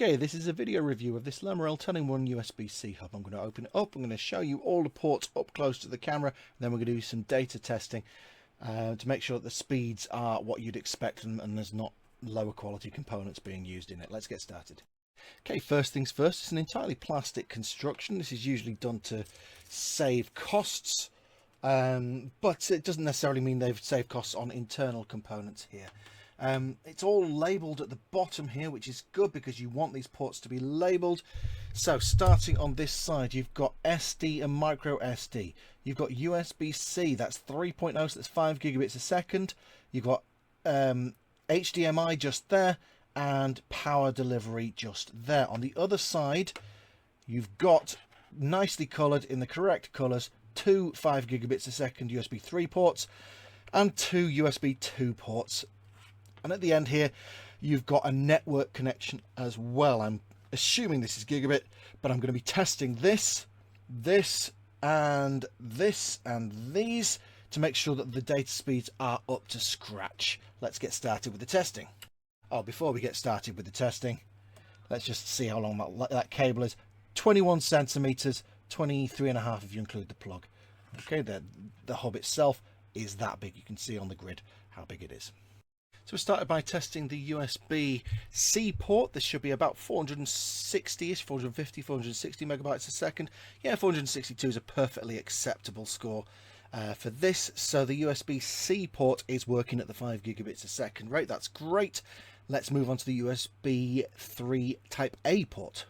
Okay, this is a video review of this Lemorele 10-in-1 USB-C hub. I'm going to open it up, I'm going to show you all the ports up close to the camera, and then we're going to do some data testing to make sure that the speeds are what you'd expect and there's not lower quality components being used in it. Let's get started. Okay, first things first, it's an entirely plastic construction. This is usually done to save costs, but it doesn't necessarily mean they've saved costs on internal components here. It's all labelled at the bottom here, which is good because you want these ports to be labelled. So starting on this side, you've got SD and micro SD. You've got USB-C, that's 3.0, so that's 5 gigabits a second. You've got HDMI just there, and power delivery just there. On the other side, you've got, nicely coloured in the correct colours, 2 5 gigabits a second USB 3 ports and 2 USB 2 ports. And at the end here, you've got a network connection as well. I'm assuming this is gigabit, but I'm going to be testing this, and these to make sure that the data speeds are up to scratch. Let's get started with the testing. Oh, before we get started with the testing, let's just see how long that cable is. 21 centimeters, 23.5 if you include the plug. Okay, the hub itself is that big. You can see on the grid how big it is. So we started by testing the USB-C port. This should be about 460-ish, 450, 460 megabytes a second. Yeah, 462 is a perfectly acceptable score for this. So the USB-C port is working at the 5 gigabits a second rate. That's great. Let's move on to the USB 3 Type A port.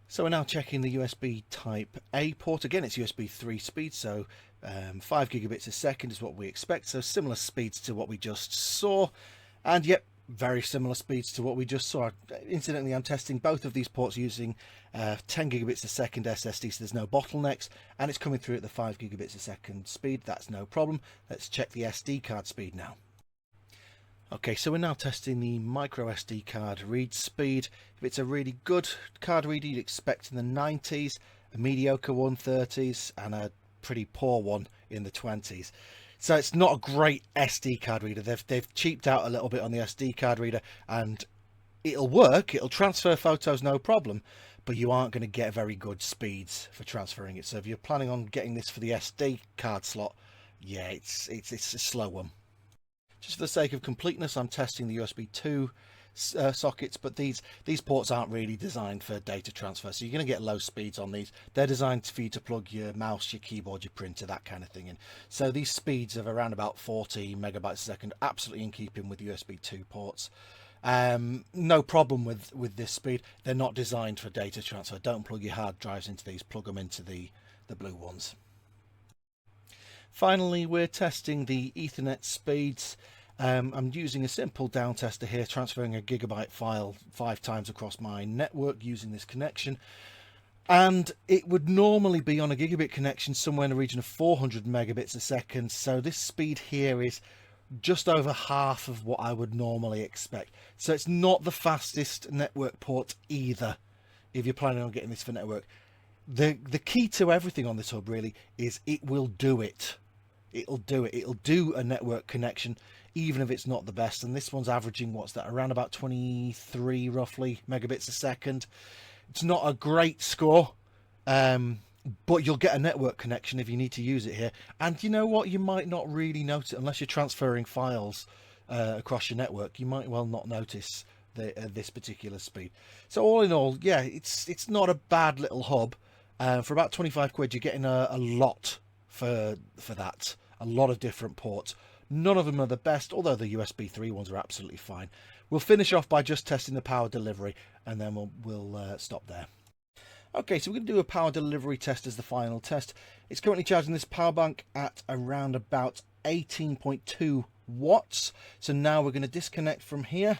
So we're now checking the USB Type A port. Again, it's USB 3 speed, so 5 gigabits a second is what we expect. So similar speeds to what we just saw. And yep, very similar speeds to what we just saw. Incidentally, I'm testing both of these ports using 10 gigabits a second SSD, so there's no bottlenecks. And it's coming through at the 5 gigabits a second speed. That's no problem. Let's check the SD card speed now. Okay, so we're now testing the micro SD card read speed. If it's a really good card reader, you'd expect in the 90s, a mediocre 130s, and a pretty poor one in the 20s. So it's not a great SD card reader. They've cheaped out a little bit on the SD card reader, and it'll work. It'll transfer photos, no problem, but you aren't going to get very good speeds for transferring it. So if you're planning on getting this for the SD card slot, yeah, it's a slow one. Just for the sake of completeness, I'm testing the USB 2 sockets, but these ports aren't really designed for data transfer, so you're going to get low speeds on these. They're designed for you to plug your mouse, your keyboard, your printer, that kind of thing in. So these speeds of around about 40 megabytes a second, absolutely in keeping with USB 2 ports. No problem with this speed. They're not designed for data transfer. Don't plug your hard drives into these, plug them into the blue ones. Finally, we're testing the Ethernet speeds. I'm using a simple down tester here, transferring a gigabyte file 5 times across my network using this connection. And it would normally be on a gigabit connection somewhere in the region of 400 megabits a second. So this speed here is just over half of what I would normally expect. So it's not the fastest network port either, if you're planning on getting this for network. The key to everything on this hub really is it will do it. It'll do a network connection, even if it's not the best. And this one's averaging, what's that, around about 23 roughly megabits a second. It's not a great score, but you'll get a network connection if you need to use it here. And you know what, you might not really notice it unless you're transferring files across your network. You might well not notice this particular speed. So all in all, yeah, it's not a bad little hub. For about 25 quid, you're getting a lot for that. A lot of different ports. None of them are the best, although the USB 3 ones are absolutely fine. We'll finish off by just testing the power delivery, and then we'll stop there. Okay, so we're going to do a power delivery test as the final test. It's currently charging this power bank at around about 18.2 watts. So now we're going to disconnect from here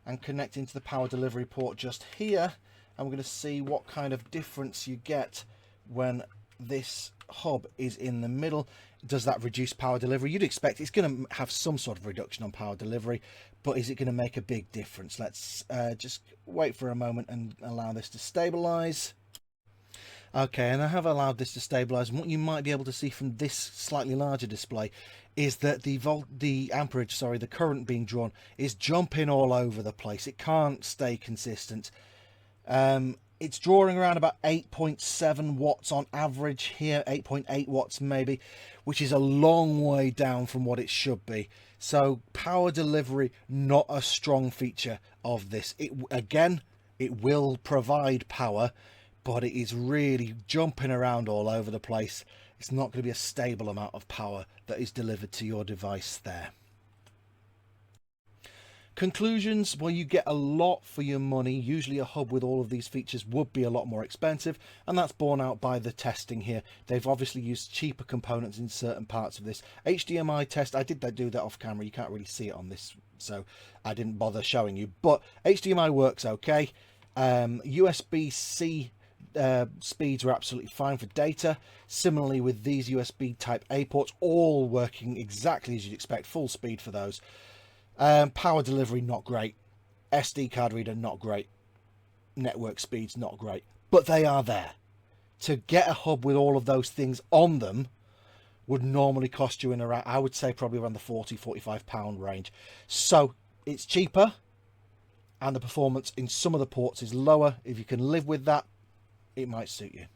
and connect into the power delivery port just here. And we're going to see what kind of difference you get when this hub is in the middle. Does that reduce power delivery? You'd expect it's going to have some sort of reduction on power delivery, but is it going to make a big difference? Let's just wait for a moment and allow this to stabilize. Okay, and I have allowed this to stabilize, and what you might be able to see from this slightly larger display is that the amperage, sorry, the current being drawn is jumping all over the place. It can't stay consistent. It's drawing around about 8.7 watts on average here, 8.8 watts maybe, which is a long way down from what it should be. So power delivery, not a strong feature of this. It will provide power, but it is really jumping around all over the place. It's not going to be a stable amount of power that is delivered to your device there. Conclusions, well, you get a lot for your money. Usually a hub with all of these features would be a lot more expensive, and that's borne out by the testing here. They've obviously used cheaper components in certain parts of this. HDMI test, I did do that off camera. You can't really see it on this, so I didn't bother showing you, but HDMI works okay. USB-C speeds were absolutely fine for data. Similarly with these USB type A ports, all working exactly as you'd expect, full speed for those. Power delivery, not great. SD card reader, not great. Network speeds, not great. But they are there. To get a hub with all of those things on them would normally cost you in around, I would say probably around the £40–45 range. So it's cheaper, and the performance in some of the ports is lower. If you can live with that, it might suit you.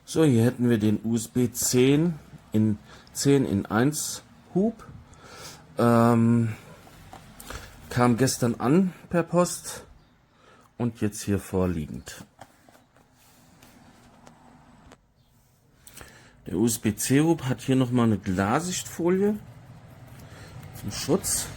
So, hier hätten wir den USB 10 in 1 Hub. Kam gestern an per Post und jetzt hier vorliegend. Der USB-C Hub hat hier nochmal eine Glassichtfolie zum Schutz.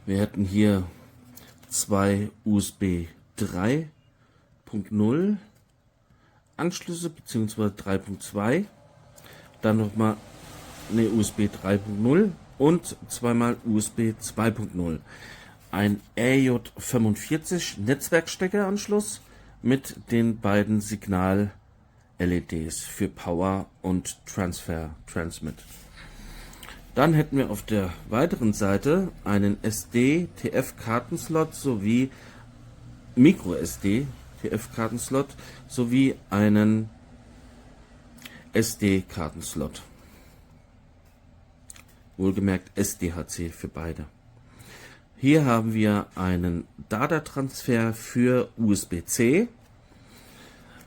Wir hätten hier zwei USB 3.0 Anschlüsse bzw. 3.2, dann nochmal eine USB 3.0 und zweimal USB 2.0. Ein RJ45 Netzwerksteckeranschluss mit den beiden Signal-LEDs für Power und Transmit. Dann hätten wir auf der weiteren Seite einen SD-TF-Kartenslot sowie Micro-SD-TF-Kartenslot sowie einen SD-Kartenslot. Wohlgemerkt SDHC für beide. Hier haben wir einen Datatransfer für USB-C,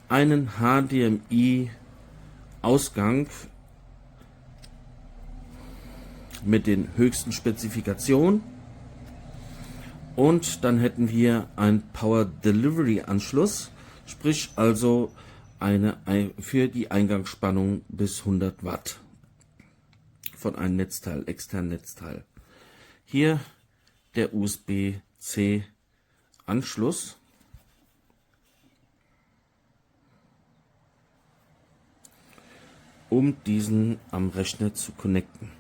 einen HDMI-Ausgang mit den höchsten Spezifikationen und dann hätten wir einen Power Delivery Anschluss, sprich also für die Eingangsspannung bis 100 Watt von einem Netzteil, externen Netzteil. Hier der USB-C Anschluss. Um diesen am Rechner zu connecten.